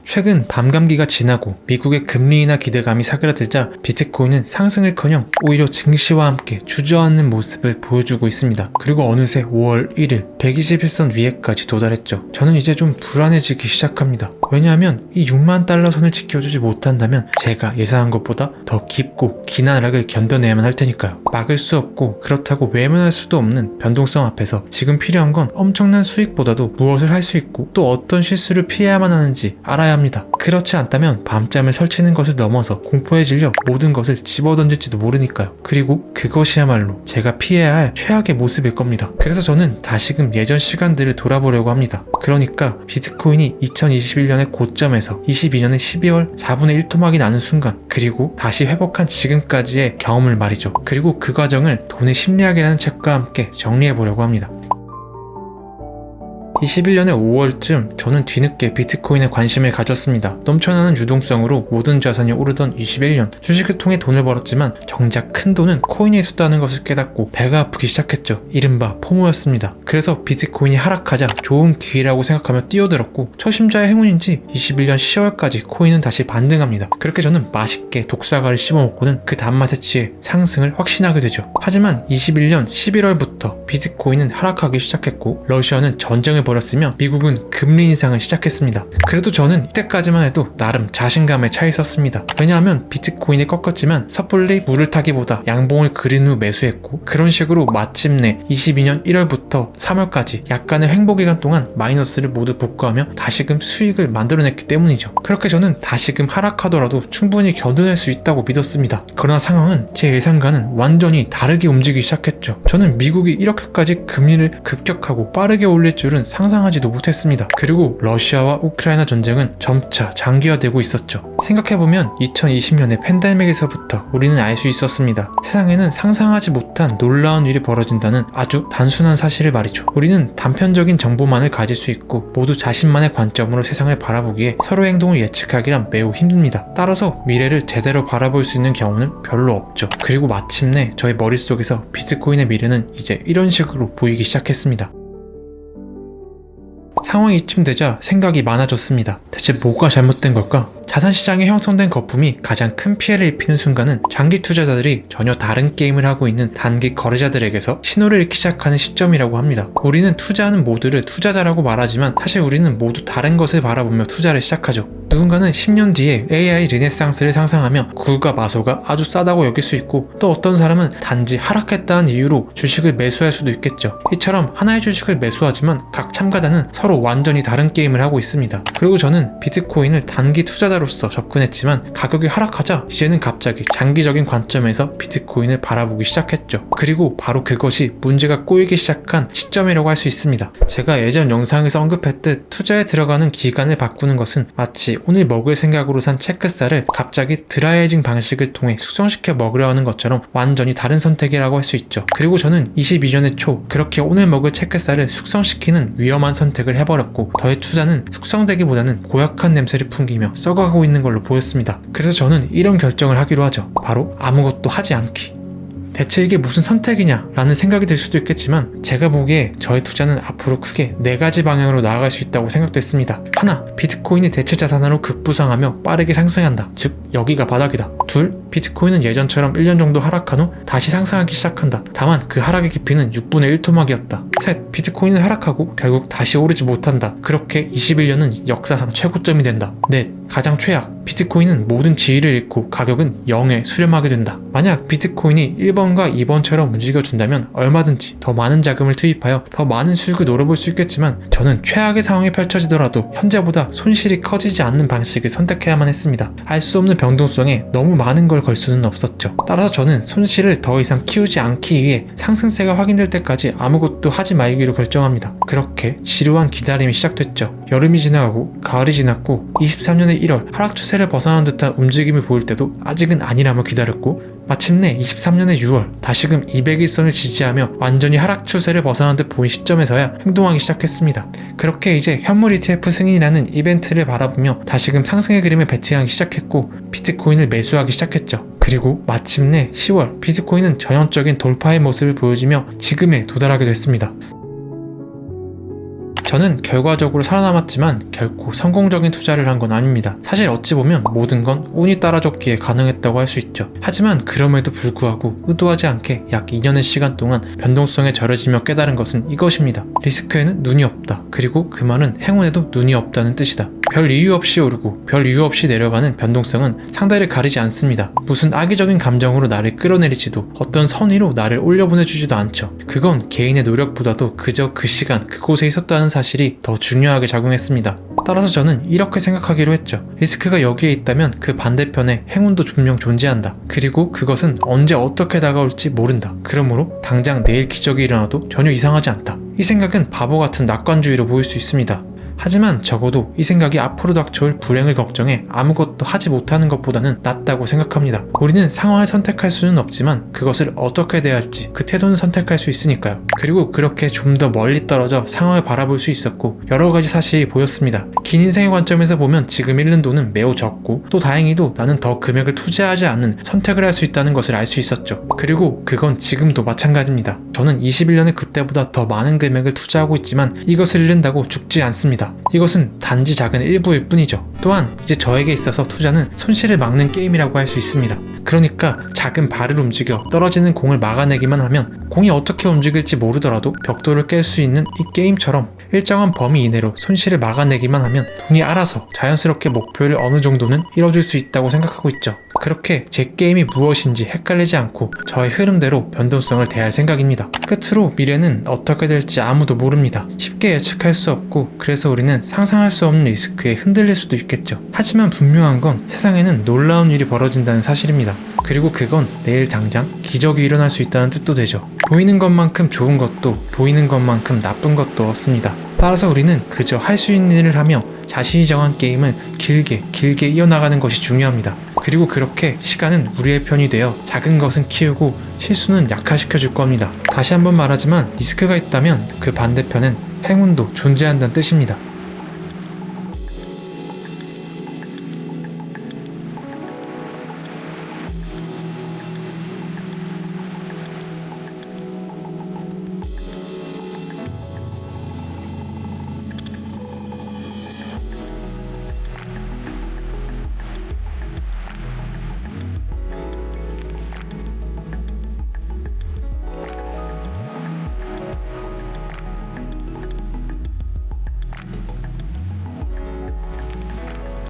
최근 밤감기가 지나고 미국의 금리 인하 기대감이 사그라들자 비트코인은 상승을커녕 오히려 증시와 함께 주저앉는 모습을 보여주고 있습니다. 그리고 어느새 5월 1일 121선 위에까지 도달했죠. 저는 이제 좀 불안해지기 시작합니다. 왜냐하면 이 6만 달러 선을 지켜주지 못한다면 제가 예상한 것보다 더 깊고 긴 하락을 견뎌내야만 할 테니까요. 막을 수 없고 그렇다고 외면할 수도 없는 변동성 앞에서 지금 필요한 건 엄청난 수익보다도 무엇을 할 수 있고 또 어떤 실수를 피해야만 하는지 알아야 합니다. 그렇지 않다면 밤잠을 설치는 것을 넘어서 공포에 질려 모든 것을 집어던질지도 모르니까요. 그리고 그것이야말로 제가 피해야 할 최악의 모습일 겁니다. 그래서 저는 다시금 예전 시간들을 돌아보려고 합니다. 그러니까 비트코인이 2021년의 고점에서 22년의 12월 4분의 1 토막이 나는 순간, 그리고 다시 회복한 지금까지의 경험을 말이죠. 그리고 그 과정을 돈의 심리학이라는 책과 함께 정리해보려고 합니다. 21년의 5월쯤 저는 뒤늦게 비트코인에 관심을 가졌습니다. 넘쳐나는 유동성으로 모든 자산이 오르던 21년, 주식을 통해 돈을 벌었지만 정작 큰 돈은 코인에 있었다는 것을 깨닫고 배가 아프기 시작했죠. 이른바 포모였습니다. 그래서 비트코인이 하락하자 좋은 기회라고 생각하며 뛰어들었고, 초심자의 행운인지 21년 10월까지 코인은 다시 반등합니다. 그렇게 저는 맛있게 독사과를 씹어먹고는 그 단맛에 취해 상승을 확신하게 되죠. 하지만 21년 11월부터 비트코인은 하락하기 시작했고, 러시아는 전쟁을 벌였으며 미국은 금리 인상을 시작했습니다. 그래도 저는 이때까지만 해도 나름 자신감에 차 있었습니다. 왜냐하면 비트코인이 꺾었지만 섣불리 물을 타기보다 양봉을 그린 후 매수했고, 그런 식으로 마침내 22년 1월부터 3월까지 약간의 횡보기간 동안 마이너스를 모두 복구하며 다시금 수익을 만들어냈기 때문이죠. 그렇게 저는 다시금 하락하더라도 충분히 견뎌낼 수 있다고 믿었습니다. 그러나 상황은 제 예상과는 완전히 다르게 움직이기 시작했죠. 저는 미국이 이렇게까지 금리를 급격하고 빠르게 올릴 줄은 상상하지도 못했습니다. 그리고 러시아와 우크라이나 전쟁은 점차 장기화되고 있었죠. 생각해보면 2020년의 팬데믹에서부터 우리는 알 수 있었습니다. 세상에는 상상하지 못한 놀라운 일이 벌어진다는 아주 단순한 사실을 말이죠. 우리는 단편적인 정보만을 가질 수 있고 모두 자신만의 관점으로 세상을 바라보기에 서로의 행동을 예측하기란 매우 힘듭니다. 따라서 미래를 제대로 바라볼 수 있는 경우는 별로 없죠. 그리고 마침내 저의 머릿속에서 비트코인의 미래는 이제 이런 식으로 보이기 시작했습니다. 상황이 이쯤 되자 생각이 많아졌습니다. 대체 뭐가 잘못된 걸까? 자산시장에 형성된 거품이 가장 큰 피해를 입히는 순간은 장기 투자자들이 전혀 다른 게임을 하고 있는 단기 거래자들에게서 신호를 잃기 시작하는 시점이라고 합니다. 우리는 투자하는 모두를 투자자라고 말하지만 사실 우리는 모두 다른 것을 바라보며 투자를 시작하죠. 누군가는 10년 뒤에 AI 르네상스를 상상하며 굴과 마소가 아주 싸다고 여길 수 있고, 또 어떤 사람은 단지 하락했다는 이유로 주식을 매수할 수도 있겠죠. 이처럼 하나의 주식을 매수하지만 각 참가자는 서로 완전히 다른 게임을 하고 있습니다. 그리고 저는 비트코인을 단기 투자자로서 접근했지만 가격이 하락하자 이제는 갑자기 장기적인 관점에서 비트코인을 바라보기 시작했죠. 그리고 바로 그것이 문제가 꼬이기 시작한 시점이라고 할 수 있습니다. 제가 예전 영상에서 언급했듯 투자에 들어가는 기간을 바꾸는 것은 마치 오늘 먹을 생각으로 산 체크살을 갑자기 드라이에이징 방식을 통해 숙성시켜 먹으려 하는 것처럼 완전히 다른 선택이라고 할 수 있죠. 그리고 저는 22년의 초 그렇게 오늘 먹을 체크살을 숙성시키는 위험한 선택을 해버렸고, 저의 투자는 숙성되기보다는 고약한 냄새를 풍기며 썩어가고 있는 걸로 보였습니다. 그래서 저는 이런 결정을 하기로 하죠. 바로 아무것도 하지 않기. 대체 이게 무슨 선택이냐 라는 생각이 들 수도 있겠지만, 제가 보기에 저의 투자는 앞으로 크게 4가지 방향으로 나아갈 수 있다고 생각됐습니다. 하나, 비트코인이 대체 자산으로 급부상하며 빠르게 상승한다. 즉 여기가 바닥이다. 둘, 비트코인은 예전처럼 1년 정도 하락한 후 다시 상승하기 시작한다. 다만 그 하락의 깊이는 6분의 1 토막이었다. 셋, 비트코인은 하락하고 결국 다시 오르지 못한다. 그렇게 21년은 역사상 최고점이 된다. 넷, 가장 최악, 비트코인은 모든 지위를 잃고 가격은 0에 수렴하게 된다. 만약 비트코인이 1번과 2번처럼 움직여준다면 얼마든지 더 많은 자금을 투입하여 더 많은 수익을 노려볼 수 있겠지만, 저는 최악의 상황이 펼쳐지더라도 현재보다 손실이 커지지 않는 방식을 선택해야만 했습니다. 알 수 없는 변동성에 너무 많은 걸 걸 수는 없었죠. 따라서 저는 손실을 더 이상 키우지 않기 위해 상승세가 확인될 때까지 아무것도 하지 말기로 결정합니다. 그렇게 지루한 기다림이 시작됐죠. 여름이 지나가고 가을이 지났고 23년의 1월 하락 추세를 벗어난 듯한 움직임이 보일 때도 아직은 아니라며 기다렸고, 마침내 23년의 6월 다시금 200일선을 지지하며 완전히 하락 추세를 벗어난 듯 보인 시점에서야 행동하기 시작했습니다. 그렇게 이제 현물 ETF 승인이라는 이벤트를 바라보며 다시금 상승의 그림을 베팅하기 시작했고, 비트코인을 매수하기 시작했죠. 그리고 마침내 10월 비트코인은 전형적인 돌파의 모습을 보여주며 지금에 도달하게 됐습니다. 저는 결과적으로 살아남았지만 결코 성공적인 투자를 한 건 아닙니다. 사실 어찌 보면 모든 건 운이 따라줬기에 가능했다고 할 수 있죠. 하지만 그럼에도 불구하고 의도하지 않게 약 2년의 시간 동안 변동성에 절여지며 깨달은 것은 이것입니다. 리스크에는 눈이 없다. 그리고 그 말은 행운에도 눈이 없다는 뜻이다. 별 이유 없이 오르고 별 이유 없이 내려가는 변동성은 상대를 가리지 않습니다. 무슨 악의적인 감정으로 나를 끌어내리지도 어떤 선의로 나를 올려보내주지도 않죠. 그건 개인의 노력보다도 그저 그 시간 그곳에 있었다는 사실이 더 중요하게 작용했습니다. 따라서 저는 이렇게 생각하기로 했죠. 리스크가 여기에 있다면 그 반대편에 행운도 분명 존재한다. 그리고 그것은 언제 어떻게 다가올지 모른다. 그러므로 당장 내일 기적이 일어나도 전혀 이상하지 않다. 이 생각은 바보 같은 낙관주의로 보일 수 있습니다. 하지만 적어도 이 생각이 앞으로 닥쳐올 불행을 걱정해 아무것도 하지 못하는 것보다는 낫다고 생각합니다. 우리는 상황을 선택할 수는 없지만 그것을 어떻게 대해야 할지 그 태도는 선택할 수 있으니까요. 그리고 그렇게 좀 더 멀리 떨어져 상황을 바라볼 수 있었고 여러 가지 사실이 보였습니다. 긴 인생의 관점에서 보면 지금 잃는 돈은 매우 적고 또 다행히도 나는 더 금액을 투자하지 않는 선택을 할 수 있다는 것을 알 수 있었죠. 그리고 그건 지금도 마찬가지입니다. 저는 21년에 그때보다 더 많은 금액을 투자하고 있지만 이것을 잃는다고 죽지 않습니다. 이것은 단지 작은 일부일 뿐이죠. 또한 이제 저에게 있어서 투자는 손실을 막는 게임이라고 할 수 있습니다. 그러니까 작은 발을 움직여 떨어지는 공을 막아내기만 하면 공이 어떻게 움직일지 모르더라도 벽돌을 깰 수 있는 이 게임처럼 일정한 범위 이내로 손실을 막아내기만 하면 돈이 알아서 자연스럽게 목표를 어느 정도는 이뤄줄 수 있다고 생각하고 있죠. 그렇게 제 게임이 무엇인지 헷갈리지 않고 저의 흐름대로 변동성을 대할 생각입니다. 끝으로 미래는 어떻게 될지 아무도 모릅니다. 쉽게 예측할 수 없고 그래서 우리는 상상할 수 없는 리스크에 흔들릴 수도 있겠죠. 하지만 분명한 건 세상에는 놀라운 일이 벌어진다는 사실입니다. 그리고 그건 내일 당장 기적이 일어날 수 있다는 뜻도 되죠. 보이는 것만큼 좋은 것도 보이는 것만큼 나쁜 것도 없습니다. 따라서 우리는 그저 할 수 있는 일을 하며 자신이 정한 게임을 길게 이어나가는 것이 중요합니다. 그리고 그렇게 시간은 우리의 편이 되어 작은 것은 키우고 실수는 약화시켜 줄 겁니다. 다시 한번 말하지만 리스크가 있다면 그 반대편엔 행운도 존재한다는 뜻입니다.